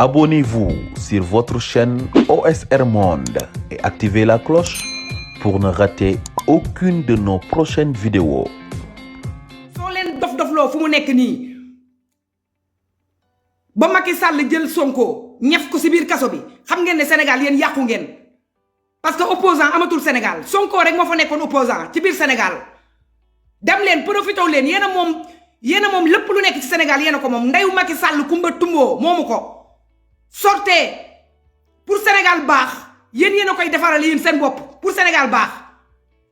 Abonnez-vous sur votre chaîne OSR Monde et activez la cloche pour ne rater aucune de nos prochaines vidéos. soo leen dof-dofloo fu mu nekk nii ba Macky Sall jël Sonko ñef ko si biir kaso bi xam ngeen ne Sénégal yéen yàqu ngeen parce que opposant amatul Sénégal Sonko rek moo fa nekkoon opposant ci biir Sénégal dem leen profité leen yéen a moom lépp lu nekk ci Sénégal yéen a ko moom ndeyu Macky Sall kumba tumboo moomu ko sortez pour Sénégal baax yéen a koy defaral yéen seen bopp pour Sénégal baax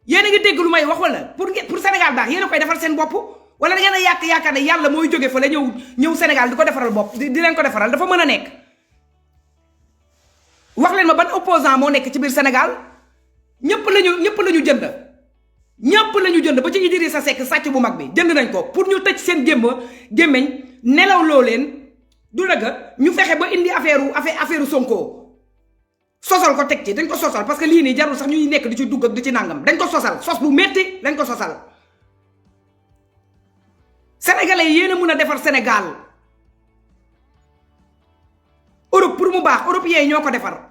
yéen a ngi dégg lu may wax wala pour Sénégal baax yéen a koy defal seen bopp wala da ngeen a yaakaar ne yàlla mooy jóge fa la ñëw Sénégal di ko defaral bopp di leen ko defaral dafa mën a nekk. wax leen ma ban opposant moo nekk ci biir Sénégal ñëpp lañu jënd ba ci Idrissa Seck sàcc bu mag bi jënd nañ ko pour ñu tëj seen gémmeñ nelaw loo leen du dëgg ñu fexe ba indi affaire Sonko sosal ko teg ci dañ ko sosal parce que lii nii jarul sax ñuy nekk di ci dugg ak di ci nàngam dañ ko sosal sos bu metti dañ ko sosal sénégalais yéen a mun a defar Sénégal Europe pour mu baax européens yi ñoo ko defar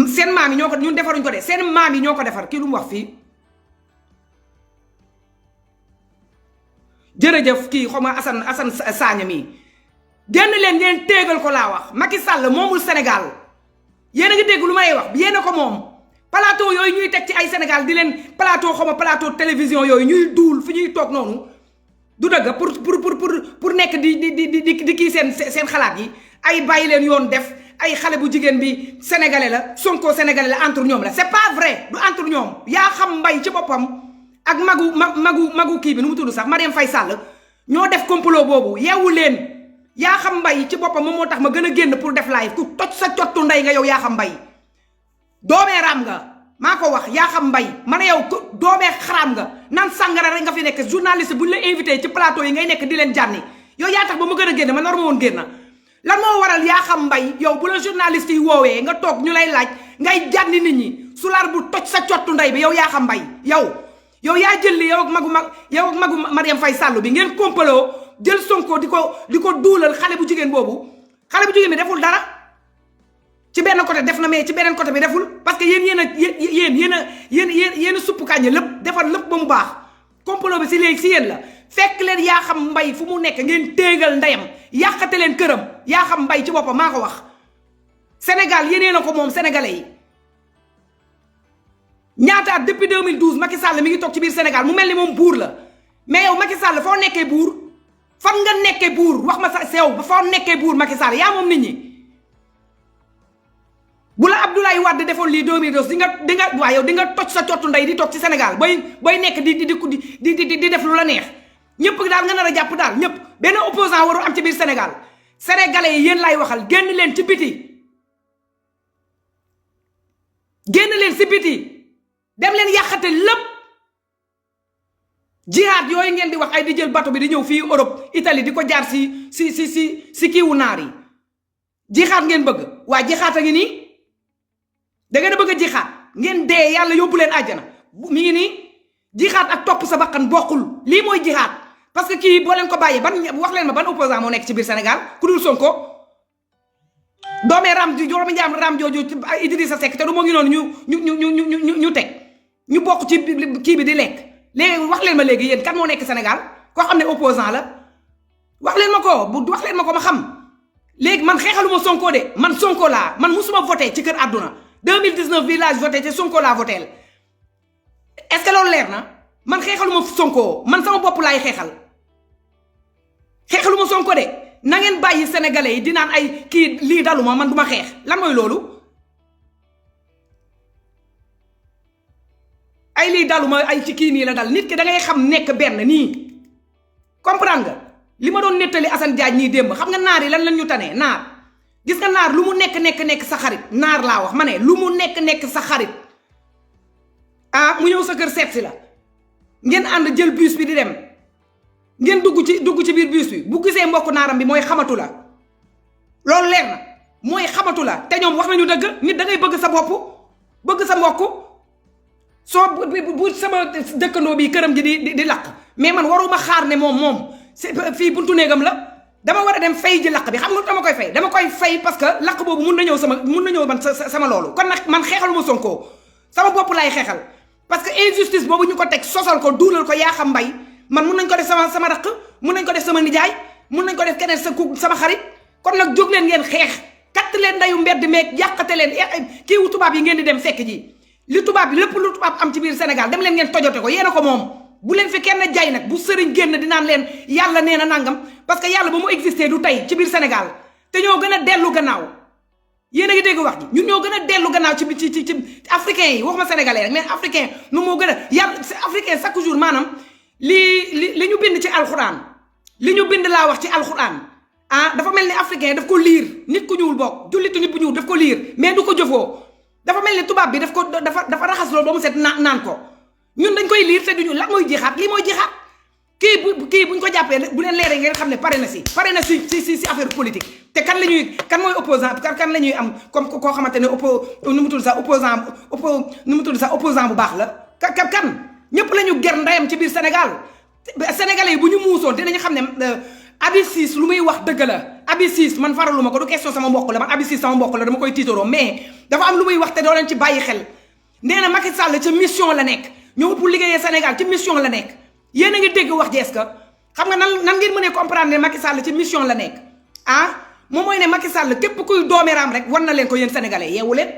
seen maam yi ñoo ko ñun defaruñ ko de seen maam yi ñoo ko defar kii lu mu wax fii jërëjëf kii xaw ma Assane Sagna mi génn leen ngeen téegal ko laa wax Macky Sall moomul Sénégal yéen a ngi dégg lu may wax yéen a ko moom plateau yooyu ñuy teg ci ay Sénégal di leen plateau xaw ma plateau télévision yooyu ñuy duul fi ñuy toog noonu du dëgg pour nekk di kii seen xalaat yi ay bàyyi leen yoon def ay xale bu jigéen bi sénégalais la Sonko sénégalais la entre ñoom la c'est pas vrai du entre ñoom yaa xam mbay ci boppam ak magu kii bi nu mu tudd sax Marième Faye Sall ñoo def complot boobu yeewu leen yaa xam mbay ci boppam moom moo tax ma gën a génn pour def live ku toj sa cottu ndey nga yow yaa xam mbay doomee raam nga maa ko wax yaa xam mbay ma ne yow doomee xaraam nga naan sàngara rek nga fi nekk journaliste bu ñu la invité ci plateau yi ngay nekk di leen jànni yow yaa tax ba ma gën a génn man war ma woon génn lan moo waral yaa xam mbay yow bu la journaliste yi woowee nga toog ñu lay laaj ngay jànni nit ñi sulaar bu toj sa cottu ndey bi yow yaa xam mbay yow yaa jël li yow ak magu Marième Faye Sall bi ngeen kompaloo jël Sonko di ko duulal xale bu jigéen boobu xale bu jigéen bi deful dara ci benn côté def na mais ci beneen côté bi deful parce que yéen a supp kàññe lépp defar lépp ba mu baax complot bi si léegi si yéen la fekk leen yaa xam mbay fu mu nekk ngeen téegal ndeyam yàqate leen këram yaa xam mbay ci boppam maa ko wax Sénégal yéenee na ko moom sénégalais yi ñaata at depuis 2012 Macky Sall mi ngi toog ci biir Sénégal mu mel ni moom buur la mais yow Macky Sall foo nekkee buur fan nga nekkee buur wax ma sa sew ba foo nekkee buur Macky Sall yaa moom nit ñi bu la Abdoulaye Wade defoon lii 2012 di nga toj sa cottu ndey di toog ci Sénégal booy nekk di def lu la neex ñëpp daal nga nar a jàpp daal ñëpp benn opposant waru am ci biir Sénégal sénégalais yi yéen laay waxal génn leen ci biti dem leen yàqate lépp jihaad yooyu ngeen di wax ay di jël bato bi di ñëw fii Europe Italie di ko jaar si kiiwu naar yi jihaad ngeen bëgg waa jihaad a ngi nii da ngeen a bëgg a jihaad ngeen dee yàlla yóbbu leen àjjana mi ngi nii jihaad ak topp sa bakkan bokkul lii mooy jihaad parce que kii boo leen ko bàyyee wax leen ma ban opposant moo nekk ci biir Sénégal ku dul Sonko doomee ram jooju Idrissa Seck te du moo ngi noonu ñu teg ñu bokk ci kii bi di lekk léegi wax leen ma léegi yéen kan moo nekk Sénégal koo xam ne opposant la wax leen ma ko ma xam léegi man xeexaluma Sonko de man Sonko laa man musuma voté ci kër àdduna 2019 bii laa voté ci Sonko laa voté est-ce que loolu leer na man xeexaluma Sonko man sama bopp laay xeexaluma Sonko de na ngeen bàyyi sénégalais yi di naan ay kii lii daluma man du ma xeex lan mooy loolu ay lii daluma ay ci kii nii la dal nit ki da ngay xam nekk benn nii comprendre nga li ma doon nettali Assane Diagne nii démb xam nga naar yi lan lañ ñu tanee naar gis nga naar lu mu nekk sa xarit naar laa wax ma ne lu mu nekk sa xarit mu ñëw sa kër seet si la ngeen ànd jël bus bi di dem ngeen dugg ci biir bus bi bu gisee mbokk naaram bi mooy xamatu la loolu leer na mooy xamatu la te ñoom wax nañu dëgg nit da ngay bëgg sa bopp bëgg sa mbokk soo bu sama dëkkandoo bi këram ji di lakk mais man waruma xaar ne moom fii buntu néegam la dama war a dem fay ji laq bi xam nga dama koy fay parce que laq boobu mun na ñëw man sama loolu kon nag man xeexaluma Sonko sama bopp laay xeexal parce que injustice boobu ñu ko teg sosal ko duulal ko yaa xam mbay man mun nañ ko def sama raq mun nañ ko def sama nijaay mun nañ ko def keneen sama xarit kon nag jóg leen ngeen xeex katt leen ndayu mbedd meeg yàqate leen kii wu tubaab yi ngeen di dem fekk ji li tubaab bi lépp lu tubaab am ci biir Sénégal dem leen ngeen tojote ko yéen a ko moom bu leen fi kenn jay nag bu sëriñ génn di naan leen yàlla nee na nangam parce que yàlla ba mu existé du tey ci biir Sénégal te ñoo gën a dellu gannaaw yéen a ngi dégg wax ji ñun ñoo gën a dellu gannaaw ci africain yi waxuma sénégalais rek mais africain nu moo gën a yàlla africain chaque jour maanaam li ñu bind ci alxuraan li ñu bind laa wax ci alxuraan dafa mel ni africain daf ko liir nit ku ñuul bokk jullitu nit bu ñuul daf ko liir mais du ko jëfoo dafa mel ni tubaab bi dafa raxas loolu ba mu set naan ko ñun dañ koy liir te duñu lan mooy jixaat lii mooy jixaat kii buñ ko jàppee bu leen leeree ngeen xam ne pare na si affaire politique te kan mooy opposant kan la ñuy am comme koo xamante ne opposant bu baax la kan ñëpp la ñu ger ndeyam ci biir Sénégal sénégalais yi bu ñu muusoon dinañu xam ne Abi Ciss lu muy wax dëgg la Abi Ciss man faraluma ko du question sama mbokk la man Abi Ciss sama mbokk la dama koy tiitaroo mais dafa am lu muy wax te doo leen ci bàyyi xel nee na Macky Sall ca mission la nekk ñëw pour liggéeyee Sénégal ci mission la nekk yéen a ngi dégg wax jees ka xam nga nan ngeen mënee comprendre ne Macky Sall ci mission la nekk moom mooy ne Macky Sall képp kuy doomeeraam rek war na leen ko yéen sénégalais yeewu leen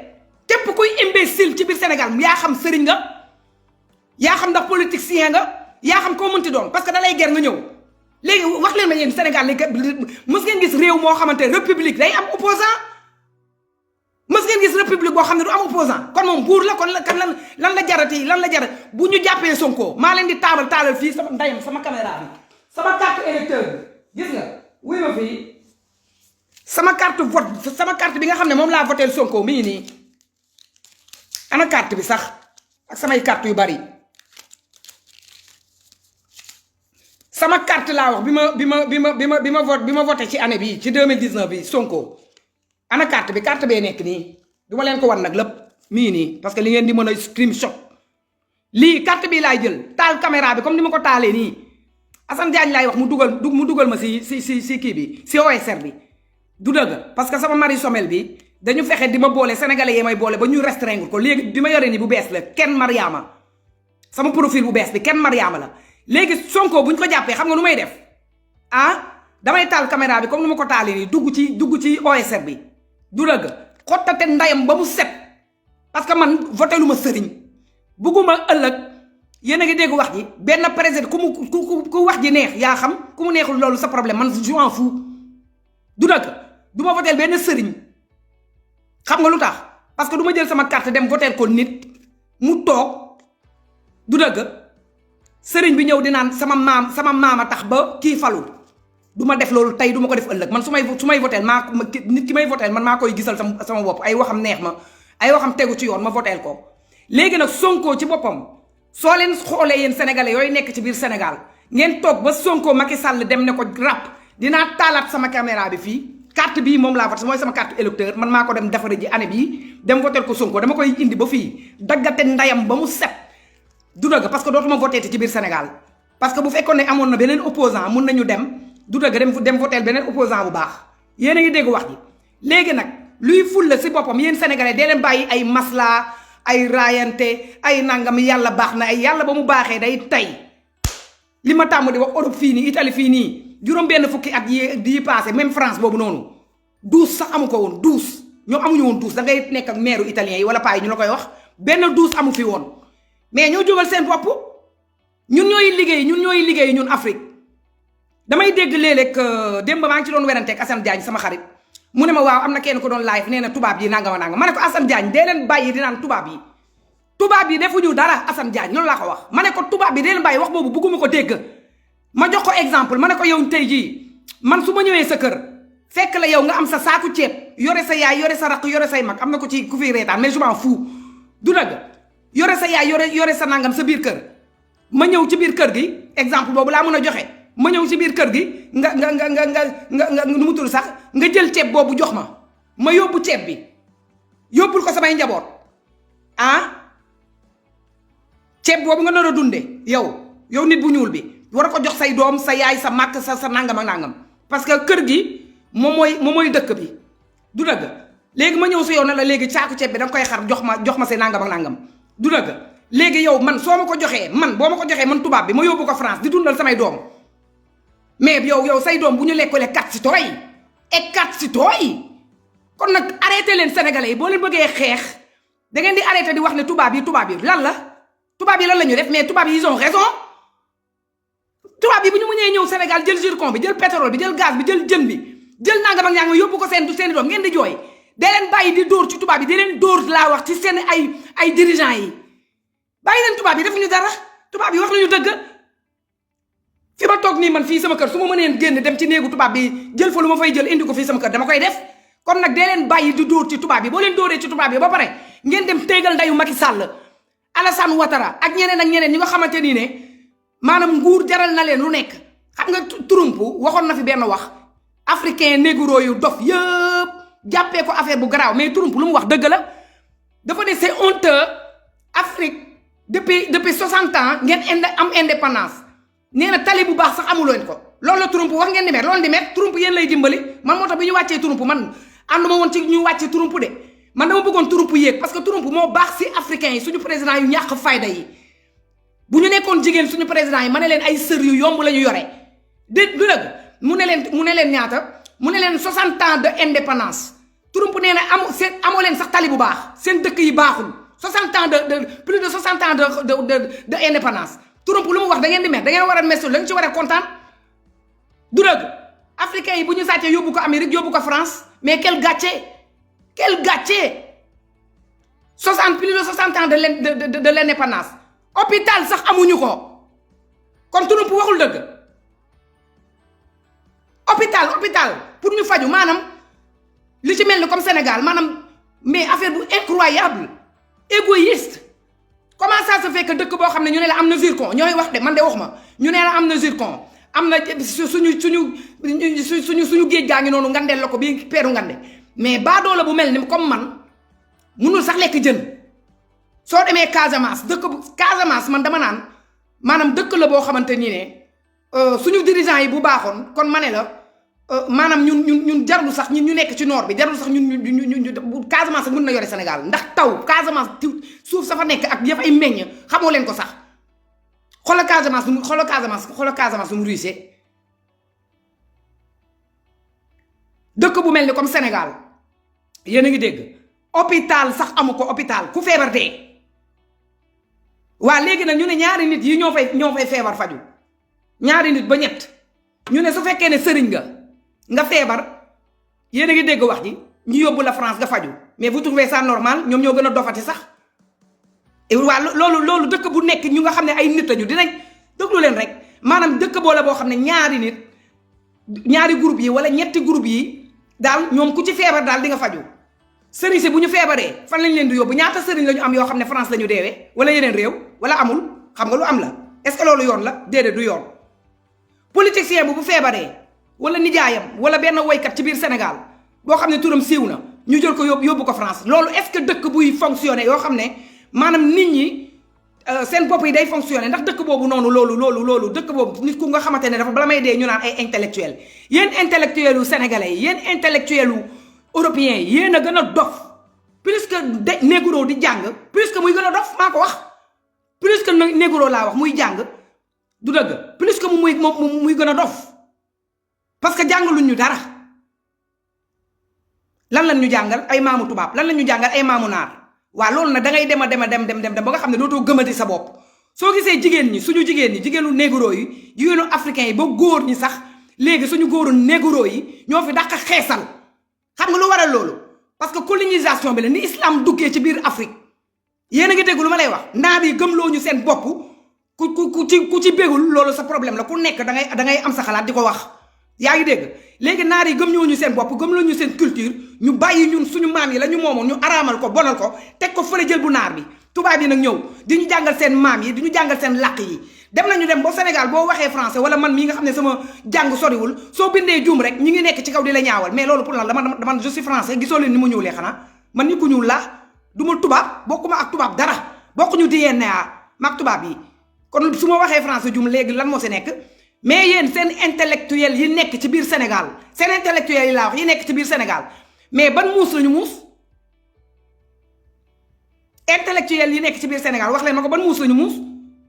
képp kuy imbécile ci biir Sénégal yaa xam sëriñ nga yaa xam ndax politicien nga yaa xam koo mënti doon parce que da lay ger nga ñëw léegi wax leen ma yéen Sénégal li mës ngeen gis réew moo xamante république day am opposant mës ngeen gis république boo xam ne du am opposant kon moom buur la kon lan la jarati bu ñu jàppee Sonko maa leen di taalal fii sama ndayam sama caméra bi sama carte électeur bi gis nga wuy ma fii sama carte vote sama carte bi nga xam ne moom laa voté Sonko mi ngi nii ana carte bi sax ak samay carte yu bari sama carte laa wax bi ma voté ci année bi ci 2019 bi Sonko ana carte bee nekk nii du ma leen ko wan nag lépp mii nii parce que li ngeen di mën a screenshot lii carte bi laay jël taal caméra bi comme ni ma ko taalee nii Assane Diagne laay wax mu dugal ma si kii bi si OSR bi du dëgg parce que sama mari somel bi dañu fexe di ma boole sénégalais yi may boole ba ñu restreindre ko léegi bi ma yoree ni bu bees la kenn Mariama sama profil bu bees bi kenn Mariama la léegi Sonko bu ñu ko jàppee xam nga nu may def damay taal caméra bi comme ni ma ko taalee nii dugg ci OSR bi du dëgg xottate ndayam ba mu set parce que man voté lu ma sëriñ bugguma ëllëg yéen a ngi dégg wax ji benn président ku wax ji neex yaa xam ku mu neexul loolu sa problème man je m'en fous du dëgg du ma voté benn sëriñ xam nga lu tax parce que du ma jël sama carte dem voté ko nit mu toog du dëgg sëriñ bi ñëw di naan sama maam a tax ba kii falu du ma def loolu tey du ma ko def ëllëg man su may voteel nit ki may voteel man maa koy gisal sama bopp ay waxam neex ma ay waxam tegu ci yoon ma voteel ko léegi nag Sonko ci boppam soo leen xoolee yéen sénégalais yooyu nekk ci biir Sénégal ngeen toog ba Sonko Macky Sall dem ne ko rap dinaa taalaat sama caméra bi fii carte bii moom laa voté mooy sama carte électeur man maa ko dem defare ji année bii dem voteel ko Sonko dama koy indi ba fii daggate ndayam ba mu set du dëgg parce que dootuma voté ci biir Sénégal parce que bu fekkoon ne amoon na beneen opposant mun nañu dem du dëgg dem voté beneen opposant bu baax yéen a ngi dégg wax ji léegi nag luy fulla si boppam yéen sénégalais dee leen bàyyi ay masla ay raayante ay nangam yàlla baax na ay yàlla ba mu baaxee day tey li ma tàmm di wax Europe fii nii Italie fii nii juróom benn fukki at yi passé même France boobu noonu 12 sax amu ko woon 12 ñoom amuñu woon 12 da ngay nekk ak maire italien yi wala paa yi ñu la koy wax benn 12 amu fi woon mais ñoo jógal seen bopp ñun ñooy liggéey ñun Afrique damay dégg léeg-léeg démb maa ngi ci doon weranteeg Assane Diagne sama xarit mu ne ma waaw am na kenn ko doon live nee na tubaab yi nangama nangam ma ne ko Assane Diagne dee leen bàyyi di naan tubaab yi defuñu dara Assane Diagne loolu laa ko wax ma ne ko tubaab yi dee leen bàyyi wax boobu bugguma ko dégg ma jox ko exemple ma ne ko yow tey jii man su ma ñëwee sa kër fekk la yow nga am sa saaku ceeb yore sa yaay yore sa raq yore say mag am na ko ci ku fi reetaan mais je m'en fous du dëgg yore sa yaay yore sa nangam sa biir kër ma ñëw ci biir kër gi exemple boobu laa mën a joxe ma ñëw ci biir kër gi nga nu mu tudd sax nga jël ceeb boobu jox ma yóbbu ceeb bi yóbbul ko samay njaboot ceeb boobu nga nar a dunde yow nit bu ñuul bi war a ko jox say doom sa yaay sa màkk sa nangam ak nangam parce que kër gi moom mooy dëkk bi du dëgg léegi ma ñëw si yow ne la léegi caaku ceeb bi da nga koy xar jox ma si nangam ak nangam du dëgg léegi yow man soo ma ko joxee man boo ma ko joxee man tubaab bi ma yóbbu ko France di dundal samay doom mais yow say doom bu ñu lekkolee kat si tooy et kat si tooy kon nag arrêté leen sénégalais yi boo leen bëggee xeex da ngeen di arrêté di wax ne tubaab yi lan la tubaab yi lan la ñu def mais tubaab yi ils ont raison tubaab yi bu ñu mënee ñëw Sénégal jël zircon bi jël pétrole bi jël gaz bi jël jën bi jël nangam ak ñaanga yóbbu ko seen doom ngeen di jooy dee leen bàyyi di dóor ci tubaab yi di leen dóor laa wax ci seen ay dirigeants yi bàyyi leen tubaab yi defuñu dara tubaab yi wax nañu dëgg fi ma toog nii man fii sama kër su ma mëneen génn dem ci néegu tubaab bi jël fa lu ma fay jël indi ko fii sama kër dama koy def kon nag dee leen bàyyi di dóor ci tubaab yi boo leen dóoree ci tubaab yi ba pare ngeen dem téegal ndayu Macky Sall Alassane Ouattara ak ñeneen ñi nga xamante nii ne maanaam nguur jaral na leen lu nekk xam nga Trump waxoon na fi benn wax africain négro yu dof yëpp jàppee ko affaire bu garaaw mais Trump lu mu wax dëgg la dafa ne c'est honteux Afrique depuis 60 ans ngeen am indépendance nee na tali bu baax sax amuloon ko loolu la Trump wax ngeen di met loolu di met Trump yéen lay dimbali man moo tax bi ñu wàccee Trump man ànduma woon ci ñu wàccee Trump de man dama bëggoon Trump yéeg parce que Trump moo baax si africains yi suñu président yu ñàkk fayda yi bu ñu nekkoon jigéen suñu président yi ma ne leen ay sër yu yomb la ñu yore du dëgg mu ne leen ñaata mu ne leen 60 ans de indépendance Trump nee na amoo leen sax tali bu baax seen dëkk yi baaxul 60 ans plus de 60 ans de indépendance Trump lu mu wax da ngeen di mer da ngeen war a mesul da nga ci war a kontaan du dëgg africains yi bu ñu sàccee yóbbu ko Amérique yóbbu ko France mais quel gâché plus de 60 ans de l'indépendance hôpital sax amuñu ko kon Trump waxul dëgg hôpital pour ñu faju maanaam li ci mel ni comme Sénégal maanaam mais affaire bu incroyable égoïste comment ça se fait que dëkk boo xam ne ñu ne la am na zircon ñooy wax de man de wax ma ñu ne la am na zircon am na suñu géej gaa ngi noonu ngandeel la ko bii peeru ngande mais baadoo la bu mel ni comme man munul sax lekk jën soo demee Casamance Casamance man dama naan maanaam dëkk la boo xamante nii ne suñu dirigeants yi bu baaxoon kon ma ne la maanaam ñun jarul sax ñu nekk ci nord bi jarul sax ñun Casamance mën na yore Sénégal ndax taw Casamance suuf sa fa nekk ak yëf ay meññ xamoo leen ko sax xoolal Casamance mu ruisee dëkk bu mel ni comme Sénégal yéen a ngi dégg hôpital sax amu ko hôpital ku feebar dee waa léegi nag ñu ne ñaari nit yi ñoo fay feebar faju ñaari nit ba ñett ñu ne su fekkee ne sëriñ nga feebar yéen a ngi dégg wax ji ñu yóbbu la France nga faju mais vous trouvez ça normal ñoom ñoo gën a dofati sax waa loolu dëkk bu nekk ñu nga xam ne ay nit lañu dinañ déglu leen rek maanaam dëkk boo la boo xam ne ñaari groupe yi wala ñetti groupe yi daal ñoom ku ci feebar daal di nga faju sëriñ si bu ñu feebaree fan lañ leen di yóbbu ñaata sëriñ la ñu am yoo xam ne France la ñu deewee wala yeneen réew wala amul xam nga lu am la est-ce que loolu yoon la déedéet du yoon politicien bu feebaree wala nijaayam wala benn woykat ci biir Sénégal boo xam ne turam siiw na ñu jël ko yóbbu ko France loolu est-ce que dëkk buy fonctionner yoo xam ne maanaam nit ñi seen bopp yi day fonctionner ndax dëkk boobu noonu loolu dëkk boobu nit ku nga xamante ne dafa bala may dee ñu naan ay intellectuel yéen intellectuel u sénégalais yi yéen intellectuel u européens yi yéen a gën a dof plus que négro di jàng plus que muy gën a dof maa ko wax plus que négro laa wax muy jàng du dëgg plus que muy gën a dof parce que jàngaluñ ñu dara lan lañ ñu jàngal ay maamu tubaab lan lañ ñu jàngal ay maamu naar waa loolu nag da ngay dem ba nga xam ne dootoo gëmati sa bopp soo gisee jigéen ñi suñu jigéenu négro yi jigéenu africain yi ba góor ñi sax léegi suñu góoru négro yi ñoo fi dàq xeesal xam nga lu waral loolu parce que colonisation bi la ni islam duggee ci biir Afrique yéen a ngi dégg lu ma lay wax naar yi gëmloo ñu seen bopp ku ci bégul loolu sa problème la ku nekk da ngay am sa xalaat di ko wax yaa ngi dégg léegi naar yi gëm ñoo ñu seen bopp gëmloo ñu seen culture ñu bàyyi ñun suñu maam yi la ñu moomoon ñu araamal ko bonal ko teg ko fële jël bu naar bi tubaab yi nag ñëw di ñu jàngal seen maam yi di ñu jàngal seen làkk yi dem nañu dem ba Sénégal boo waxee français wala man mii nga xam ne sama jàng soriwul soo bindee juum rek ñi ngi nekk ci kaw di la ñaawal mais loolu pour lan dama je suis français gisoo leen ni mu ñuulee xanaa man ni ku ñuul laa du ma tubaab bokkuma ak tubaab dara bokkuñu DNA maag tubaab yi kon su ma waxee français juum léegi lan moo si nekk mais yéen seen intellectuel yi nekk ci biir Sénégal seen intellectuel yi laa wax yi nekk ci biir Sénégal mais ban muus lañu muus intellectuel yi nekk ci biir Sénégal wax leen ma ko ban muus lañu muus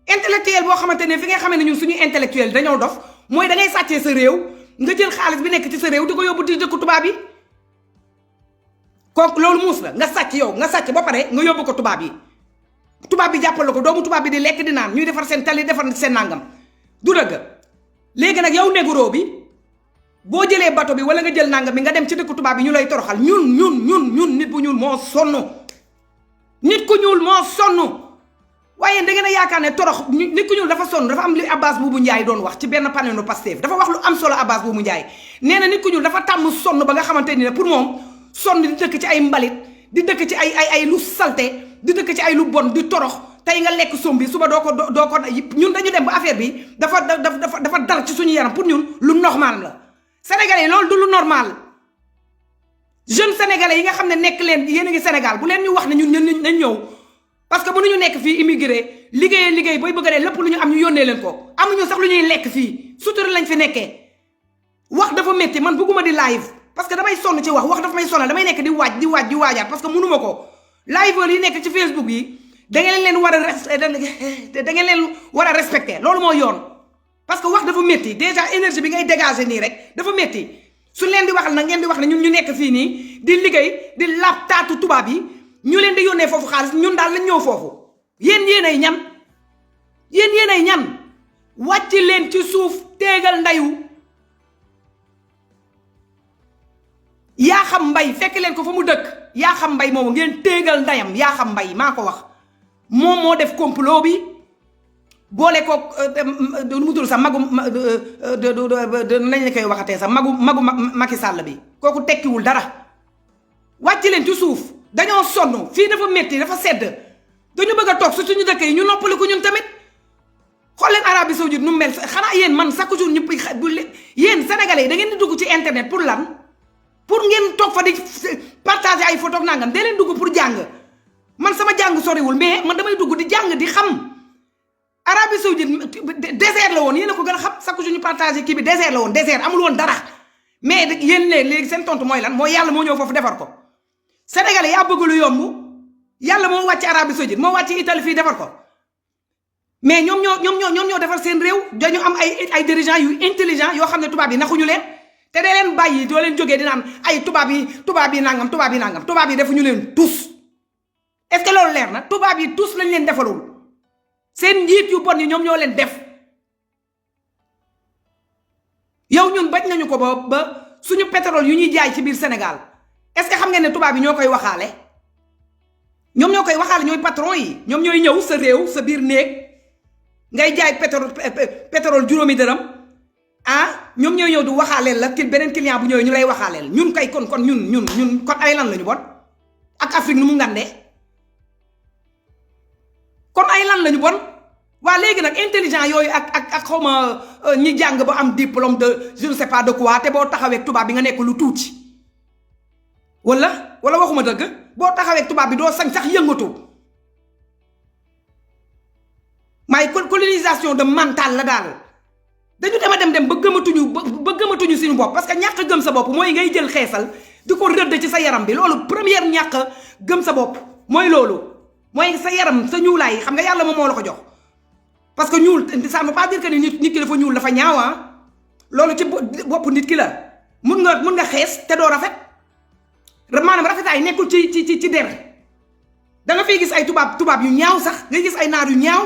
intellectuel boo xamante ne fi nga xamee ne ñun suñu intellectuel dañoo dof mooy da ngay sàccee sa réew nga jël xaalis bi nekk ci sa réew di ko yóbbu ci dëkku tubaab yi kooku loolu muus la nga sàcc yow nga sàcc ba pare nga yóbbu ko tubaab yi tubaab bi jàppal ko doomu tubaab bi di lekk di naan ñuy defar seen tali defar seen nangam du dëgg léegi nag yow négro bi boo jëlee bato bi wala nga jël nangam bi nga dem ci dëkku tubaab bi ñu lay toroxal ñun nit bu ñuul moo sonn nit ku ñuul moo sonn waaye da ngeen a yaakaar ne torox nit ku ñuul dafa sonn dafa am li Abbas Boubou Ndiaye doon wax ci benn panelu Pastef dafa wax lu am solo Abbas Boubou Ndiaye nee na nit ku ñuul dafa tàmm sonn ba nga xamante ni ne pour moom sonn di dëkk ci ay mbalit di dëkk ci ay lu salte di dëkk ci ay lu bon di torox tey nga lekk som bi suba doo ko ñun dañu dem ba affaire bi dafa dal ci suñu yaram pour ñun lu normal la sénégalais yi loolu du lu normal jeune sénégalais yi nga xam ne nekk leen yéen a ngi Sénégal bu leen ñu wax ne ñun nañ ñëw parce que mënuñu nekk fii immigré liggéey booy bëgg a dee lépp lu ñu am ñu yónnee leen ko amuñu sax lu ñuy lekk fii sutura lañ fi nekkee wax dafa métti man bëgguma di live parce que damay sonn ci wax dafa may sonal damay nekk di waajaat parce que mënuma ko liveur yi nekk ci Facebook yi da ngeen leen war a respecter loolu moo yoon parce que wax dafa métti déjà énergie bi ngay dégager nii rek dafa métti su leen di waxal nag ngeen di wax ne ñun ñu nekk fii nii di liggéey di laab taatu tubaab yi ñu leen di yónnee foofu xaalis ñun daal lañ ñëw foofu yéenay ñan wàcc leen ci suuf téegal ndayu yaa xam mbay fekk leen ko fa mu dëkk yaa xam mbay moomu ngeen téegal ndayam yaa xam mbay maa ko wax moom moo def complot bi boole ko lu mu dul sax magu nañ la koy waxatee sax magu Macky Sall bi kooku tekkiwul dara wàcc leen ci suuf dañoo sonn fii dafa métti dafa sedd dañu bëgg a toog su suñu dëkk yi ñu noppali ko ñun tamit xool leen Arabie Saoudite nu mel xanaa yéen man chaque jour ñëpp yéen sénégalais yi da ngeen di dugg ci internet pour lan pour ngeen toog fa di partager ay photo nangam da leen dugg pour jàng man sama jàng soriwul mais man damay dugg di jàng di xam Arabie Saoudite désert la woon yéen a ko gën a xam chaque jour ñu partager kii bi désert la woon désert amul woon dara mais yéen léegi seen tontu mooy lan mooy yàlla moo ñëw foofu defar ko sénégalais yaa bëgg lu yomb yàlla moo wàcc Arabie Saoudite moo wàcc Italie fii defar ko mais ñoom ñoo defar seen réew dañu am ay dirigeants yu intelligent yoo xam ne tubaab yi naxuñu leen te dee leen bàyyi doo leen jógee di naan ay tubaab yi nangam tubaab yi defuñu leen tous est-ce que loolu leer na tubaab yi tous lañ leen defalul seen njiit yu bon yi ñoom ñoo leen def yow ñun bañ nañu ko ba suñu pétrole yu ñuy jaay ci biir Sénégal est-ce que xam ngeen ne tubaab yi ñoo koy waxaale ñoom ñoo koy waxaale ñooy patron yi ñoom ñooy ñëw sa réew sa biir néeg ngay jaay pétrole juróomi dërëm ñoom ñooy ñëw di waxaaleel la beneen client bu ñëwee ñu lay waxaaleel ñun kay kon ñun kon ay lan lañu bon ak Afrique nu mu ngandee kon ay lan lañu bon waa léegi nag intelligent yooyu ak xawma ñi jàng ba am diplôme de je ne sais pas de quoi te boo taxawee tubaab bi nga nekk lu tuuti wala waxuma dëgg boo taxawee tubaab bi doo sañ sax yëngatu maay colonisation de mental la daal dañu dem ba gëmatuñu suñu bopp parce que ñàkk gëm sa bopp mooy ngay jël xeesal di ko rëdd ci sa yaram bi loolu première ñàkk gëm sa bopp mooy loolu mooy sa yaram sa ñuulaay xam nga yàlla moom moo la ko jox parce que ñuul ça ne veut pas dire que nit ki dafa ñuul dafa ñaawa loolu ci bopp nit ki la mun nga xees te doo rafet maanaam rafetaay nekkul ci der da nga fiy gis ay tubaab yu ñaaw sax ngay gis ay naar yu ñaaw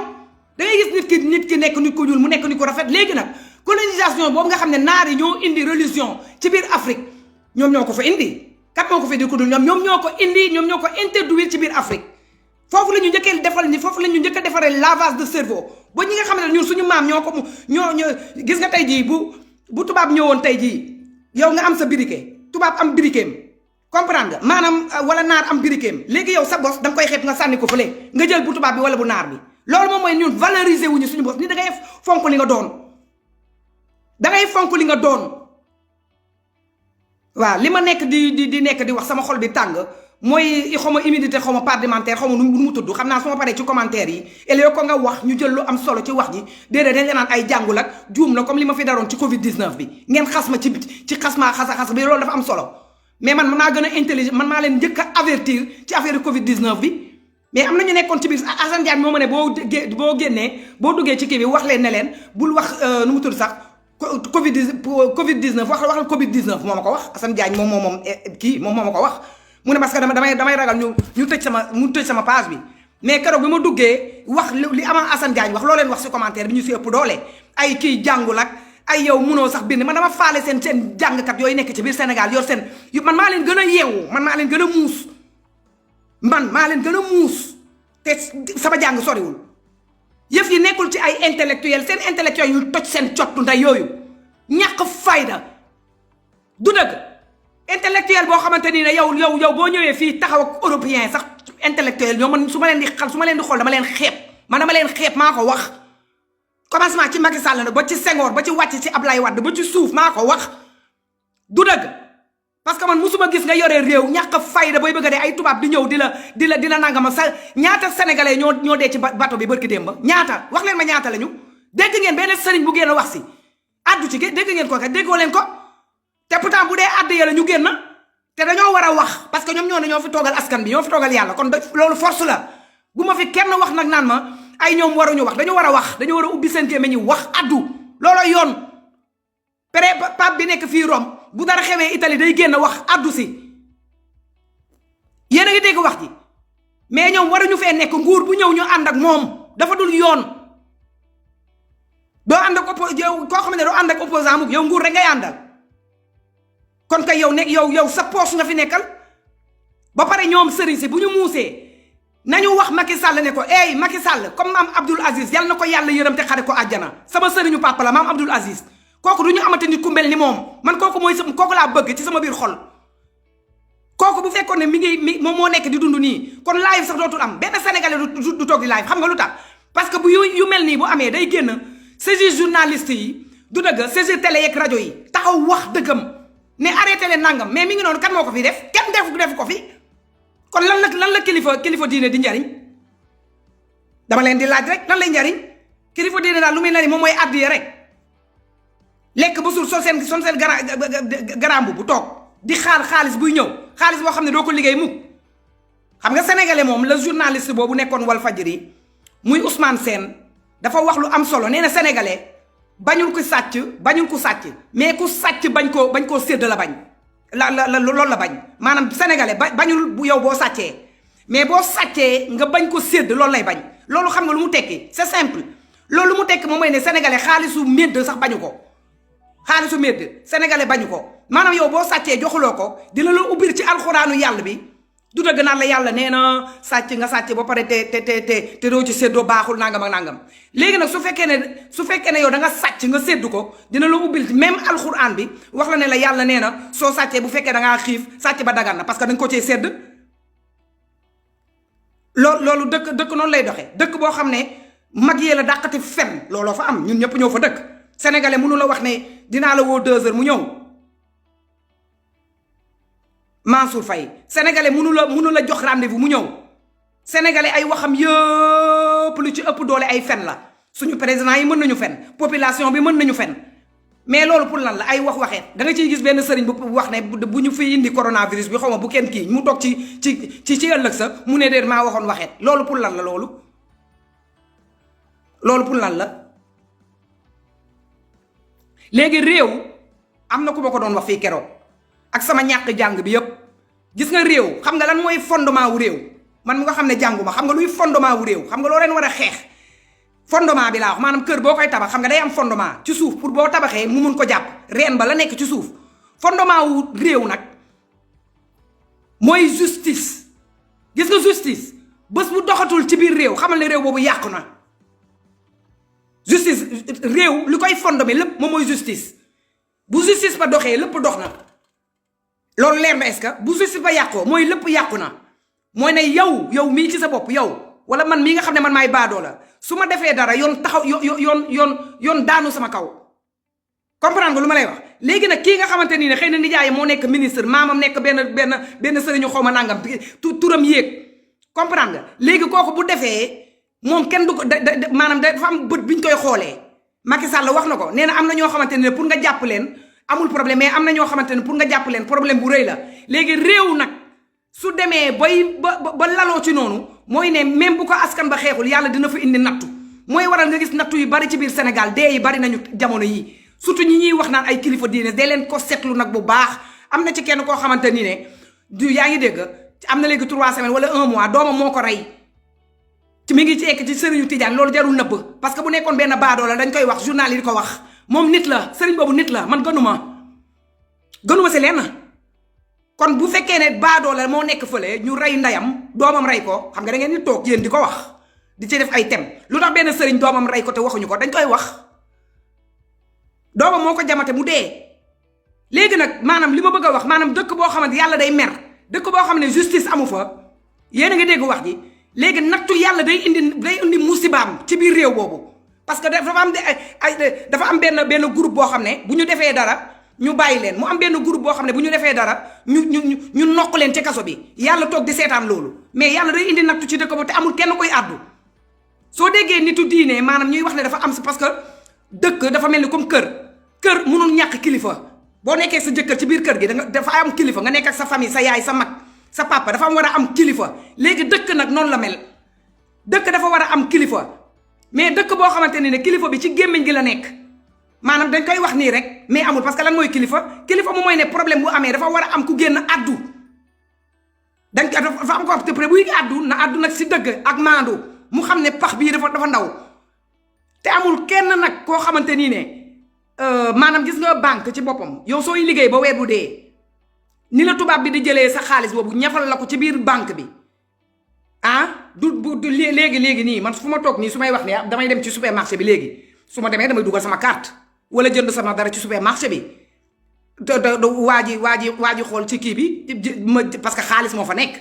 da ngay gis nit ki nekk nit ko ñuul mu nekk nit ko rafet léegi nag colonisation boobu nga xam ne naar yi ñoo indi religion ci biir Afrique ñoom ñoo ko fa indi kat moo ko fa indi ko dul ñoom ñoo ko indi ñoom ñoo ko introduire ci biir Afrique foofu la ñu njëkkee njëkk a defaree lavage de cerveau ba ñi nga xam ne ñun suñu maam ñoo gis nga tey jii bu tubaab ñëwoon tey jii yow nga am sa briquet tubaab am briquetam comprendre nga maanaam wala naar am briquetam léegi yow sa bos da nga koy xeeb nga sànni ko fële nga jël bu tubaab bi wala bu naar bi loolu moom mooy ñun valoriser wuñu suñu bos ni da ngay fonk li nga doon waaw li ma nekk di nekk di wax sama xol bi tàng mooy xaw ma humidité xaw ma parlementaire xaw ma nu mu tudd xam naa su ma paree ci commentaire yi et ko nga wax ñu jël lu am solo ci wax ji déedéet dañ naan ay jàngul ak juum na comme li ma fi daroon ci Covid 19 bi ngeen xas ma ci xas maa xas bi loolu dafa am solo mais man maa gën a intelligent man maa leen njëkk a avertir ci affaire Covid 19 bi mais am na ñu nekkoon ci biir Assane Diagne moo ma ne boo génnee boo duggee ci kii bi wax leen ne leen bul wax nu mu tudd sax Covid 19 waxal Covid 19 moo ma ko wax Assane Diagne moom kii moom moo ma ko wax. mu ne parce que damay ragal ñu tëj sama page bi mais keroog bi ma duggee wax li ama Assane Diagne wax loo leen wax si commentaire bi ñu si ëpp doole ay kii jàngul ak ay yow munoo sax bind man dama faale seen jàngkat yooyu nekk ci biir Sénégal yor seen man maa leen gën a yeewu man maa leen gën a muus maa leen gën a muus te sama jàng soriwul yëf yi nekkul ci ay intellectuel seen intellectuel yu toj seen cottu nday yooyu ñàkk fayda du dëgg intellectuel boo xamante ni ne yow boo ñëwee fii taxaw ak européen sax intellectuel ñoo man su ma leen di xool dama leen xeeb man dama leen xeeb maa ko wax commencement ci Macky Sall nag ba ci Senghor ba ci wàcc ci Ablaye Wade ba ci suuf maa ko wax du dëgg parce que man musuma gis nga yore réew ñàkk fayda booy bëgg a dee ay tubaab di ñëw di la nangama sa ñaata sénégalais ñoo dee ci bato bi barki démb ñaata wax leen ma ñaata lañu dégg ngeen benn sëriñ bu génn wax si addu ci dégg ngeen ko kat déggoo leen ko te pourtant bu dee àdd yàlla ñu génn te dañoo war a wax parce que ñoo fi toogal askan bi ñoo fi toogal yàlla kon loolu force la bu ma fi kenn wax nag naan ma ay ñoom waruñu wax dañoo war a wax dañoo war a ubbi seen gémmiñ ñi wax addu looloo yoon pape bi nekk fii Rome bu dara xewee Italie day génn wax addu si yéen a ngi dégg wax ji mais ñoom waruñu fee nekk nguur bu ñëw ñu ànd ak moom dafa dul yoon doo ànd ak koo xam ne doo ànd ak opposant mukk yow nguur rek ngay àndal kon kay yow sa poche nga fi nekkal ba pare ñoom sëriñ si bu ñu muusee nañu wax Macky Sall ne ko ey Macky Sall comme maam Abdoul Aziz yal na ko yàlla yërëm te xare ko àjjana sama sëriñu papa la maam Abdoul Aziz kooku du ñu amati nit ku mel ni moom man kooku laa bëgg ci sama biir xol kooku bu fekkoon ne moom moo nekk di dund nii kon live sax dootul am benn sénégalais du toog di live xam nga lu tax parce que bu yu mel nii bu amee day génn saisir journaliste yi du dëgg saisir télé yeeg rajo yi taxaw wax dëggam ne arrêté leen nangam mais mi ngi noonu kan moo ko fi def kenn def ko fi kon lan la kilifa diine di njariñ dama leen di laaj rek lan lay njariñ kilifa diine daal lu muy nari moom mooy addiye rek lekk ba suur sol seen garambu bu toog di xaar xaalis buy ñëw xaalis boo xam ne doo ko liggéey mukk xam nga sénégalais moom la journaliste boobu nekkoon Walfadjri muy Ousmane Sène dafa wax lu am solo nee na sénégalais bañul ko sàcc mais ku sàcc bañ koo sédd la bañ loolu la bañ maanaam sénégalais bañul bu yow boo sàccee mais boo sàccee nga bañ ko sédd loolu lay bañ loolu xam nga lu mu tekki c'est simple loolu lu mu tekki moom mooy ne sénégalais xaalisu médd sax bañu ko xaalisu médd sénégalais bañu ko maanaam yow boo sàccee joxuloo ko dina la ubbil ci alxuraanu yàlla bi du dëgg naan la yàlla nee na sàcc nga sàcc ba pare te doo ci séddoo baaxul nangam ak nangam léegi nag su fekkee ne yow da nga sàcc nga séddu ko dina la ubbil même alxuraan bi wax la ne la yàlla nee na soo sàccee bu fekkee da ngaa xiif sàcc ba dagan na parce que da nga ko cee sédd loolu dëkk noonu lay doxee dëkk boo xam ne mag yee la dàqati fen looloo fa am ñun ñëpp ñoo fa dëkk sénégalais mënu la wax ne dinaa la woo 2 heures mu ñëw Mansour Faye sénégalais mënu la jox rendez-vous mu ñëw sénégalais ay waxam yëpp lu ci ëpp doole ay fen la suñu président yi mën nañu fen population bi mën nañu fen mais loolu pour lan la ay waxeet da nga ciy gis benn sëriñ bu wax ne bu ñu fi indi coronavirus bi xaw ma bu kenn kii mu toog ci ëllëg sa mu ne déet maa waxoon waxeet loolu pour lan la loolu pour lan la léegi réew am na ku ma ko doon wax fii keroog ak sama ñàkk jàng bi yépp gis nga réew xam nga lan mooy fondement wu réew man mu nga xam ne jànguma xam nga luy fondement wu réew xam nga loo leen war a xeex fondement bi laa wax maanaam kër boo koy tabax xam nga day am fondement ci suuf pour boo tabaxee mu mun ko jàpp reen ba la nekk ci suuf fondement wu réew nag mooy justice gis nga justice bés bu doxatul ci biir réew xamal ne réew boobu yàqu na justice réew li koy fondement lépp moom mooy justice bu justice ba doxee lépp dox na loolu leer na est-ce que bu justice ba yàqoo mooy lépp yàqu na mooy ne yow mii ci sa bopp yow wala man mii nga xam ne man maay baadoo la su ma defee dara yoon taxaw yoon daanu sama kaw comprendre nga lu ma lay wax léegi nag kii nga xamante ni ne xëy na nijaay moo nekk ministre maamam nekk benn sëriñu xaw ma nangam turam yéeg comprendre nga léegi kooku bu defee moom kenn du ko maanaam dafa am bët bi ñu koy xoolee Macky Sall wax na ko nee na am na ñoo xamante ne pour nga jàpp leen amul problème mais am na ñoo xamante ne pour nga jàpp leen problème bu rëy la léegi réew nag su demee ba laloo ci noonu mooy ne même bu ko askan ba xeexul yàlla dina fa indi nattu mooy waral nga gis nattu yu bari ci biir Sénégal dee yi bari nañu jamono yi surtout ñi ñuy wax naan ay kilifa diine dee leen ko seetlu nag bu baax am na ci kenn koo xamante ni ne du yaa ngi dégg am na léegi 3 semaines wala 1 mois doomam moo ko rey ci mi ngi ci ekk ci sëriñu Tidiane loolu jarul nëbb parce que bu nekkoon benn baadoo la dañ koy wax journal yi di ko wax moom nit la sëriñ boobu nit la man gënuma si lenn kon bu fekkee ne baadoo la moo nekk fële ñu rey ndeyam doomam rey ko xam nga da ngeen di toog yéen di ko wax di ci def ay thème lu tax benn sëriñ doomam rey ko te waxuñu ko dañ koy wax doomam moo ko jamate mu dee léegi nag maanaam li ma bëgg a wax maanaam dëkk boo xamante yàlla day mer dëkk boo xam ne justice amu fa yéen a ngi dégg wax ji léegi nattu yàlla day indi musibaam ci biir réew boobu parce que dafa am benn groupe boo xam ne bu ñu defee dara ñu bàyyi leen mu am benn groupe boo xam ne bu ñu defee dara ñu nokk leen ci kaso bi yàlla toog di seetaan loolu mais yàlla day indi nattu ci dëkk boobu te amul kenn koy àddu soo déggee nitu diine maanaam ñuy wax ne dafa am si parce que dëkk dafa mel ni comme kër mënul ñàkk kilifa boo nekkee sa jëkkër ci biir kër gi dafa am kilifa nga nekk ak sa famille sa yaay sa mag sa papa dafa am war a am kilifa léegi dëkk nag noonu la mel dëkk dafa war a am kilifa mais dëkk boo xamante ne kilifa bi ci gémmiñ gi la nekk maanaam dañ koy wax nii rek mais amul parce que lan mooy kilifa mu mooy ne problème bu amee dafa war a am ku génn addu dafa am ko te près buy addu na addu nag si dëgg ak maandu mu xam ne pax bii dafa ndaw te amul kenn nag koo xamante nii ne maanaam gis nga banque ci boppam yow sooy liggéey ba weer bu dee ni la tubaab bi di jëlee sa xaalis boobu ñafal la ko ci biir banque bi du léegi nii man fu ma toog nii su may wax ne damay dem ci supermarché bi léegi su ma demee damay dugal sama carte wala jënd sama dara ci supermarché bi waa ji xool ci kii bi parce que xaalis moo fa nekk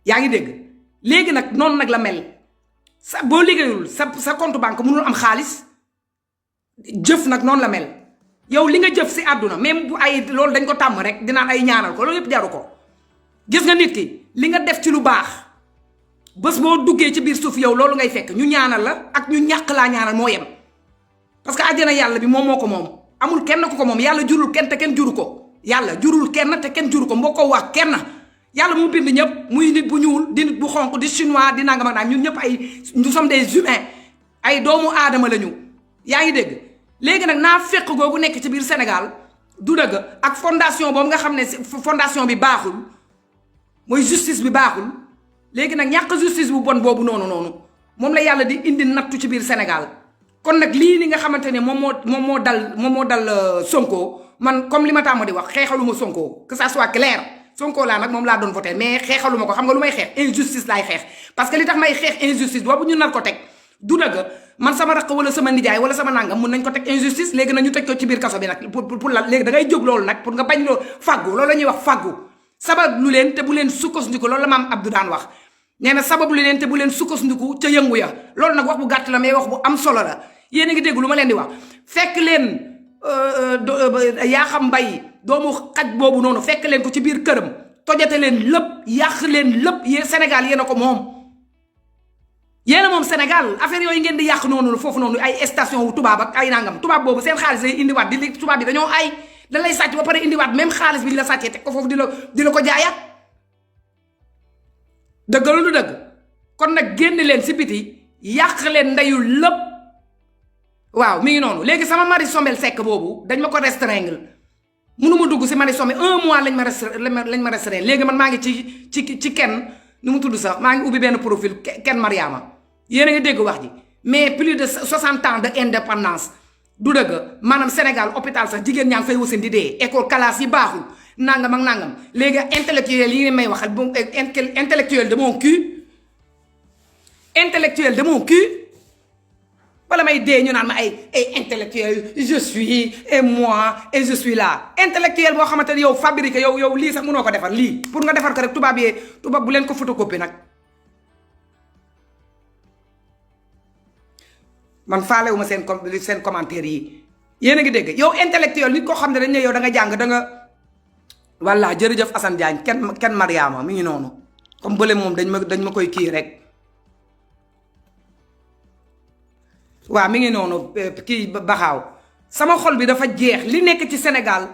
yaa ngi dégg léegi nag noonu nag la mel boo liggéeyul sa compte banque mënul am xaalis jëf nag noonu la mel yow li nga jëf si àdduna même bu ay loolu dañ ko tàmm rek dinaan ay ñaanal ko loolu yëpp jaru ko gis nga nit ki li nga def ci lu baax bés boo duggee ci biir suuf yow loolu ngay fekk ñu ñaanal la ak ñu ñàkk laa ñaanal moo yem parce que àjjana yàlla bi moom moo ko moom amul kenn ku ko moom yàlla jurul kenn te kenn juru ko yàlla jurul kenn te kenn juru ko mboo ko wax kenn yàlla mu bind ñëpp muy nit bu ñuul di nit bu xonq di chinois di nangam ak naan ñun ñëpp ay nous sommes des humains ay doomu aadama lañu yaa ngi dégg léegi nag naa fekk googu nekk ci biir Sénégal du dëgg ak fondation boobu nga xam ne fondation bi baaxul mooy justice bi baaxul léegi nag ñàkk justice bu bon boobu noonu moom la yàlla di indi nattu ci biir Sénégal kon nag lii ni nga xamante ne moom moo dal Sonko man comme li ma tàmm di wax xeexaluma Sonko que ça soit clair Sonko laa nag moom laa doon voté mais xeexaluma ko xam nga lu may xeex injustice laay xeex parce que li tax may xeex injustice boobu ñu nar ko teg du dëgg man sama raq wala sama nijaay wala sama nangam mun nañ ko teg injustice léegi nag ñu teg ko ci biir kaso bi nag pour la léegi da ngay jóg loolu nag pour nga bañ loo fàggu loolu la ñuy wax fàggu sabab lu leen te bu leen sukkandiku loolu la maam Abdou daan wax nee na sabab lu leen te bu leen sukkandiku ca yëngu ya loolu nag wax bu gàtt la mais wax bu am solo la yéen a ngi dégg lu ma leen di wax fekk leen yaa xam mbay doomu xaj boobu noonu fekk leen ko ci biir këram tojate leen lépp yàq leen lépp yéen Sénégal yéen a ko moom yéena moom Sénégal affaire yooyu ngeen di yàq noonu foofu noonu ay station wu tubaab ak ay nangam tubaab boobu seen xaalis lay indiwaat di tubaab bi dañoo ay da lay sàcc ba pare indiwaat même xaalis bi ñu la sàccee teg ko foofu di la ko jaayaat dëgg la du dëgg kon nag génn leen si biti yàq leen ndeyu lépp waaw mi ngi noonu léegi sama mari Sombel Seck boobu dañ ma ko restreindre mënuma dugg si mari Sombel 1 mois lañ ma restreindre léegi man maa ngi ci kenn nu mu tudd sax maa ngi ubbi benn profil kenn Mariama yéen a ngi dégg wax ji mais plus de 60 ans de indépendance du dëgg maanaam Sénégal hôpital sax jigéen ñaa ngi fay wasin di dee école classe yi baaxul nangam ak nangam léegi intellectuel yi may waxal intellectuel de mon cul intellectuel de mon cul wala may dee ñu naan ma ay intellectuel je suis et moi et je suis là intellectuel boo xamante ne yow fabriqué yow lii sax mënoo ko defar lii pour nga defar ko rek tubaab bu leen ko photocopie nag man faalewuma seen commentaire yi yéen a ngi dégg yow intellectuel nit koo xam ne dañ ne yow da nga jàng da nga walla jërëjëf Assane Diagne kenn Mariama mi ngi noonu comme bële moom dañ ma koy kii rek waaw mi ngi noonu kii baxaaw sama xol bi dafa jeex li nekk ci Sénégal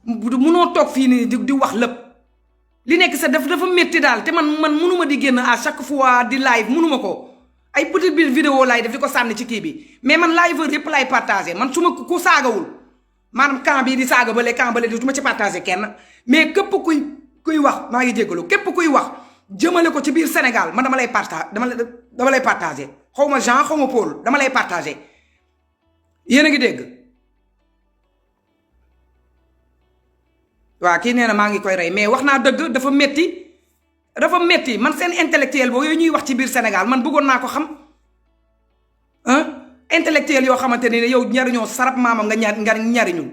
munoo toog fii nii di wax lépp li nekk sa dafa métti daal te man munuma di génn à chaque fois di live munuma ko ay petite bi vidéo laay def di ko sànni ci kii bi mais man live yëpp laay partagé man su ma ku saagawul maanaam camp bii di saaga bale camp bale di du ma ci partagé kenn mais képp kuy wax maa ngi jégalu képp kuy wax jëmale ko ci biir Sénégal man dama lay partagé xaw ma Jean xaw ma Paul dama lay partagé yéen a ngi dégg waaw kii nee na maa ngi koy rey mais wax naa dëgg dafa metti man seen intellectuel boobu yooyu ñuy wax ci biir Sénégal man bëggoon naa ko xam intellectuel yoo xamante ne yow ñariñoo sarab maamam nga ñariñu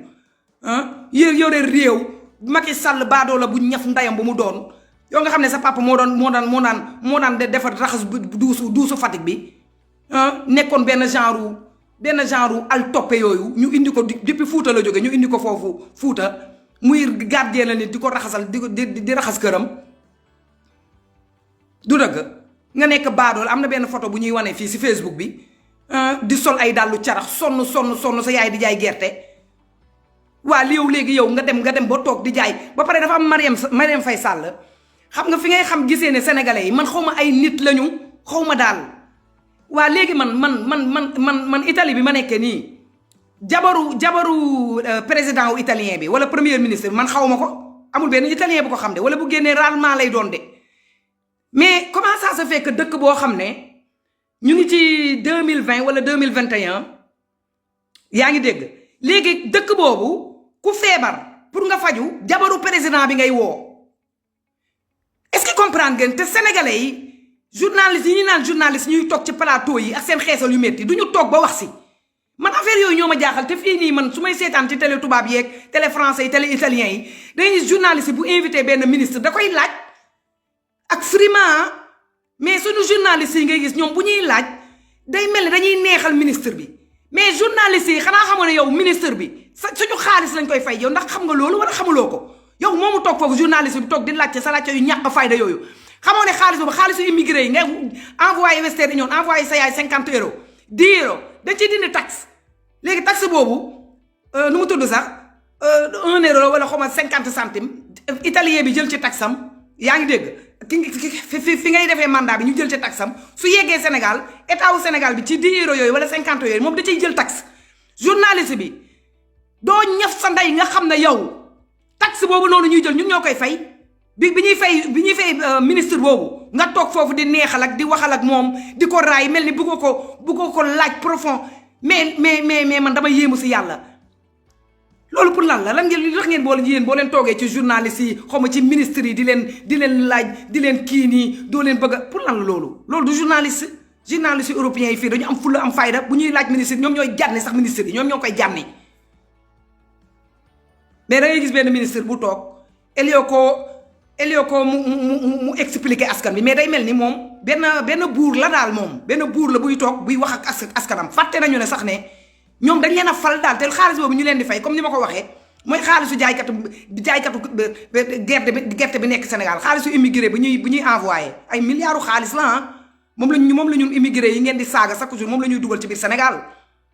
yore réew Macky Sall baadoo la bu ñaf ndayam bu mu doon yow nga xam ne sa papa moo daan defar raxas duusu Fatick bi nekkoon benn genre al toppe yooyu ñu indi ko depuis Fuuta la jóge ñu indi ko foofu Fuuta muy gardien la nit di ko raxasal di raxas këram du dëgg nga nekk baadool am na benn photo bu ñuy wane fii si Facebook bi di sol ay dàllu carax sonn sa yaay di jaay gerte waa léegi yow nga dem ba toog di jaay ba pare dafa am Marième Faye Sall xam nga fi ngay xam gisee ne sénégalais yi man xaw ma ay nit lañu xaw ma daal waa léegi man Italie bi ma nekkee nii jabaru président wu italien bi wala premier ministre bi man xaw ma ko amul benn italien bu ko xam de wala bu génnee rarement lay doon de mais comment ça se fait que dëkk boo xam ne ñu ngi ci 2020 wala 2021 yaa ngi dégg léegi dëkk boobu ku feebar pour nga faju jabaru président bi ngay woo est-ce que comprendre ngeen te sénégalais yi journalistes yi ñu naan journalistes ñuy toog ci plateau yi ak seen xeesal yu métti du ñu toog ba wax si man affaire yooyu ñoo ma jaaxal te fii nii man su may seetaan ci télé tubaab yeeg télé français yi télé italien yi dañuy gis journaliste bu invité benn ministre da koy laaj ak friment mais suñu journaliste yi ngay gis ñoom bu ñuy laaj day mel ni dañuy neexal ministre bi mais journaliste yi xanaa xamoo ne yow ministre bi suñu xaalis lañ koy fay yow ndax xam nga loolu wala xamuloo ko yow moomu toog foofu journaliste bi toog di laajte sa laajte yu ñàkk fayda yooyu xamoo ne xaalis boobu xaalisu immigré yi nga envoyé Western Union envoyé sa yaay 50 euros 10 euros dañ ciy dindi taxe léegi taxe boobu nu mu tudd sax 1 euro wala xaw ma 50 centimes italien bi jël ci taxam yaa ngi dégg fi ngay defee mandat bi ñu jël ci taxam su yeggee Sénégal état wu Sénégal bi ci 10 euros yooyu wala 50 yooyu moom da ciy jël taxe journaliste bi doo ñaf sa ndey nga xam ne yow taxe boobu noonu ñuy jël ñun ñoo koy fay bi ñuy fay ministre boobu nga toog foofu di neexal ak di waxal ak moom di ko raay mel ni bëggoo ko laaj profond mais man dama yéemu si yàlla loolu pour lan ngeen tax ngeen boo leen toogee ci journaliste yi xaw ma ci ministre yi di leen laaj di leen kii nii doo leen bëgg pour lan la loolu du journaliste européens yi fii dañu am fulla am fayda bu ñuy laaj ministre ñoom ñooy jànni sax ministre yi ñoom ñoo koy jànni mais da ngay gis benn ministre bu toog Elio ko mu expliquer askan bi mais day mel ni moom benn buur la daal moom benn buur la buy toog buy wax ak askanam fàtte nañu ne sax ne ñoom dañ leen a fal daal te xaalis boobu ñu leen di fay comme ni ma ko waxee mooy xaalisu jaaykatu gerte bi nekk Sénégal xaalisu immigré bu ñuy envoyé ay milliards xaalis la moom la ñun immigré yi ngeen di saaga chaque jour moom la ñuy dugal ci biir Sénégal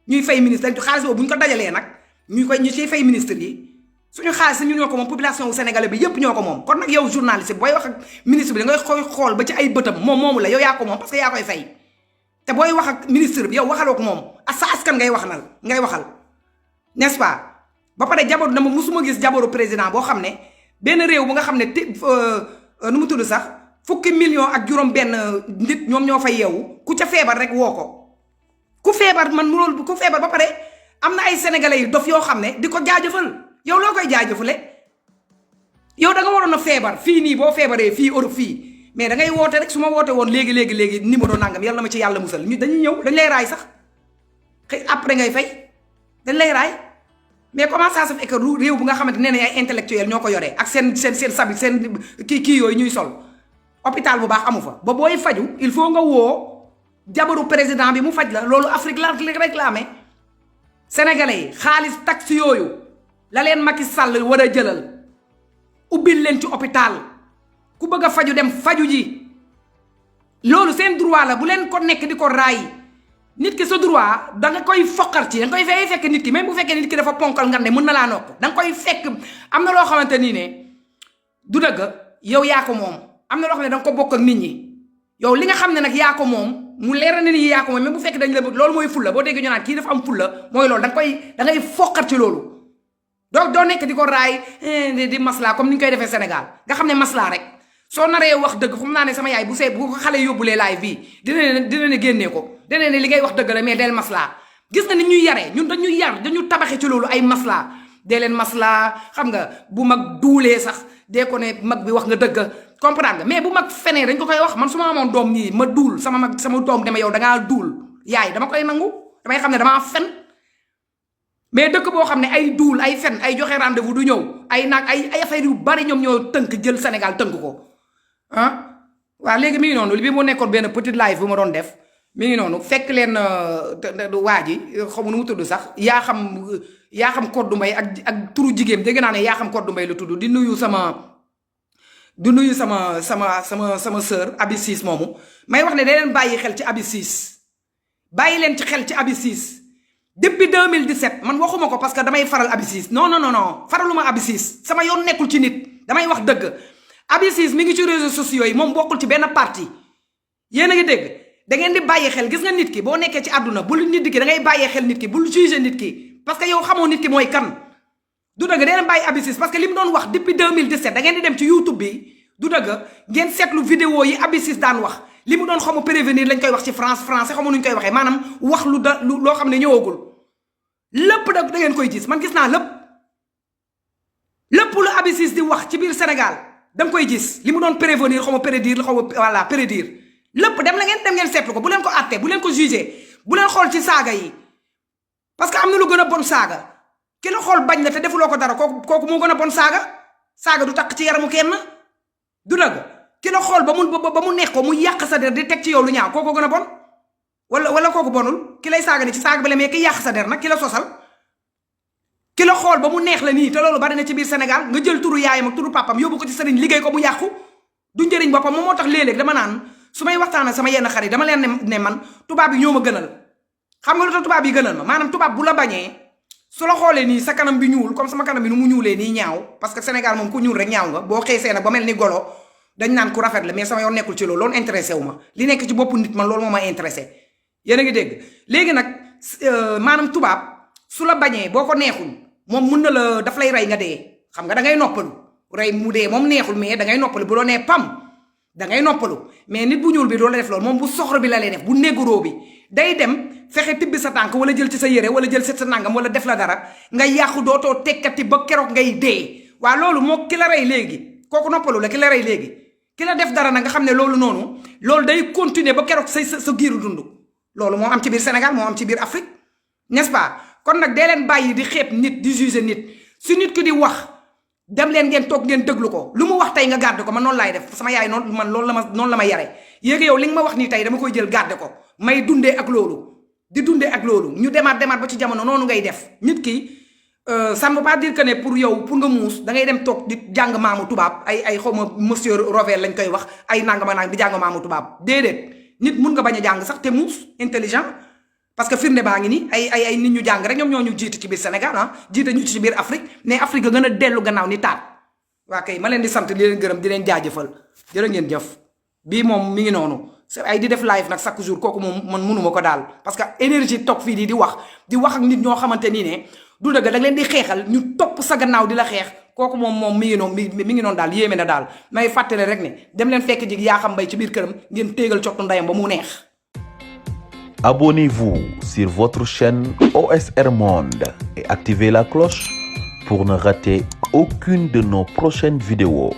ñuy fay ministre xaalis boobu bu ñu ko dajalee nag ñu ciy fay ministre yi suñu xaalis ñun ñoo ko moom population sénégalais bi yépp ñoo ko moom kon nag yow journaliste booy wax ak ministre bi da ngay koy xool ba ci ay bëtam moom moomu la yow yaa ko moom parce que yaa koy fay te booy wax ak ministre bi yow waxaloo ko moom sa askan ngay waxal n'est-ce pas ba pare jabaru dama musuma gis jabaru président boo xam ne benn réew bu nga xam ne nu mu tudd sax fukki million ak juróom benn nit ñoom ñoo fay yeewu ku ca feebar rek woo ko ku feebar ba pare am na ay sénégalais yu dof yoo xam ne di ko jaajëfal yow loo koy jaajëfale yow da nga waroon a feebar fii nii boo feebaree fii Europe fii mais da ngay woote rek su ma woote woon léegi numéro nangam yàlla ma ci yàlla musal ñu dañuy ñëw dañ lay raay sax xëy après ngay fay dañ lay raay mais comment ça se fait que réew bu nga xamante nee nañ ay intellectuel ñoo ko yoree ak seen sabi seen kii yooyu ñuy sol hôpital bu baax amu fa ba booy faju il faut nga woo jabaru président bi mu faj la loolu Afrique la rek la amee sénégalais yi xaalis taxe yooyu la leen Macky Sall war a jëlal ubbil leen ci hôpital ku bëgg a faju dem faju ji loolu seen droit la bu leen ko nekk di ko raay nit ki sa droit da nga koy foqar ci da nga koy fekk nit ki même bu fekkee nit ki dafa ponkal nga ne mën na laa nokk da nga koy fekk am na loo xamante nii ne du dëgg yow yaa ko moom am na loo xam ne da nga ko bokk ak nit ñi yow li nga xam ne nag yaa ko moom mu leer na ni yaa ko moom même bu fekkee dañ la loolu mooy fulla boo déggee ñu naan kii dafa am fulla mooy loolu da ngay foqar ci loolu doo nekk di ko raay di masla comme ni ñu koy defee Sénégal nga xam ne masla rek soo naree wax dëgg fu mu naa ne sama yaay bu ko xale yóbbulee live bii dina ne génnee ko dina ne li ngay wax dëgg la mais del masla gis nga ni ñuy yaree ñun dañuy yar dañu tabaxe ci loolu ay masla dee leen masla xam nga bu mag duulee sax dee ko ne mag bi wax nga dëgg comprendre nga mais bu mag fenee dañ ko koy wax man su ma amoon doom nii ma duul sama doom dama yow dangaa duul yaay dama koy nangu damay xam ne damaa fen mais dëkk boo xam ne ay duul ay fen ay joxe rendez-vous du ñëw ay naag ay affaire yu bari ñoom ñoo tënk jël Sénégal tënk ko ah waaw léegi mi ngi noonu bi mu nekkoon benn petite live bu ma doon def mi ngi noonu fekk leen waa ji xamu nu mu tudd sax yaa xam Kodou Mbaye ak turu jigéen dégg naa ne yaa xam Kodou Mbaye la tudd di nuyu sama sœur Abi Ciss moomu may wax ne da leen bàyyi xel ci Abi Ciss bàyyi leen ci xel ci Abi Ciss depuis 2017 man waxuma ko parce que damay faral Abi Ciss non faraluma Abi Ciss sama yoon nekkul ci nit damay wax dëgg Abi Ciss mi ngi ci réseaux sociaux yi moom bokkul ci benn parti yéen a ngi dégg da ngeen di bàyyi xel gis nga nit ki boo nekkee ci àdduna bul nit ki da ngay bàyyi xel nit ki bul juger nit ki parce que yow xamoo nit ki mooy kan du dëgg da ngeen bàyyi Abi Ciss parce que li mu doon wax depuis 2017 da ngeen di dem ci YouTube bi du dëgg ngeen seetlu vidéo yi Abi Ciss daan wax li mu doon xamu prévenir lañ koy wax ci français xamu nuñ koy waxee maanaam wax loo xam ne ñëwagul lépp da ngeen koy gis man gis naa lépp lu Abi Ciss di wax ci biir Sénégal da nga koy gis li mu doon prévenir xaw ma prédire xaw ma voilà prédire lépp dem ngeen seetlu ko bu leen ko àtte bu leen ko jugé bu leen xool ci saaga yi parce que am na lu gën a bon saaga ki la xool bañ la te defuloo ko dara kooku moo gën a bon saaga du takk ci yaramu kenn du dëgg ki la xool ba mu neex ko mu yàq sa der di teg ci yow lu ñaaw kooku gën a bon wala kooku bonul ki lay saaga ni ci saaga ba la mais ki yàq sa der nag ki la sosal ki la xool ba mu neex la nii te loolu bari na ci biir Sénégal nga jël turu yaayam ak turu papam yóbbu ko ci sëriñ liggéey ko mu yàqu du njëriñ boppam moom moo tax léeg-léeg dama naan su may waxtaan ak sama yenn xarit dama leen ne man tubaab yi ñoo ma gënal xam nga lu tax tubaab yi gënal ma maanaam tubaab bu la bañee su la xoolee nii sa kanam bi ñuul comme sama kanam bi nu mu ñuulee nii ñaaw parce que Sénégal moom ku ñuul rek ñaaw nga boo xeesee nag ba mel ni golo dañ naan ku rafet la mais sama yoon nekkul ci loolu intéressé wu ma li nekk ci boppu nit man loolu moo ma intéressé yéen a ngi dégg léegi nag maanaam tubaab su la bañee boo ko neexul moom mun na la daf lay rey nga dee xam nga da ngay noppalu rey mu dee moom neexul mais da ngay noppalu bu loo nee pam da ngay noppalu mais nit bu ñuul bi doo la def loolu moom bu soxor bi la lay def bu négro bi day dem fexe tibbi sa tànk wala jël ci sa yére wala jël sa nangam wala def la dara nga yàqu dootoo tekkati ba keroog ngay dee waa loolu moo ki la rey léegi kooku noppalu la ki la rey léegi ki la def dara nag nga xam ne loolu noonu loolu day continuer ba keroog sa giiru dund loolu moo am ci biir Sénégal moo am ci biir Afrique n'est-ce pas kon nag dee leen bàyyi di xeeb nit di juger nit su nit ki di wax dem leen ngeen toog ngeen déglu ko lu mu wax tey nga garde ko man noonu laay def sama yaay noonu man noonu la ma yare yéegi yow li nga ma wax nii tey dama koy jël garde ko may dundee ak loolu di dundee ak loolu ñu demaat ba ci jamono noonu ngay def nit ki ça ne veut pas dire que ne pour yow pour nga muus da ngay dem toog di jàng maamu tubaab ay xaw ma monsieur Rovel lañ koy wax ay nangama nang di jàng maamu tubaab déedéet nit mun nga bañ a jàng sax te muus intelligent parce que firnde baa ngi nii ay nit ñu jàng rek ñoom ñoo ñu jiitu ci biir Sénégal jiite ñu ci biir Afrique mais Afrique ga gën a dellu gannaaw ni taat waa kay ma leen di sant di leen gërëm di leen jaajëfal jërë ngeen jëf bii moom mi ngi noonu ay di def live nag chaque jour kooku moom man mënuma ko daal parce que énergie toog fii di wax ak nit ñoo xamante nii ne du dëgg da leen di xeexal ñu topp sa gannaaw di la xeex kooku moom mi ngi noonu daal yéeme na daal may fàttale rek ne dem leen fekk ji yaa xam mbay ci biir këram ngeen téegal cottu ndayam ba mu neex. Abonnez-vous sur votre chaîne OSR Monde et activez la cloche pour ne rater aucune de nos prochaines vidéos.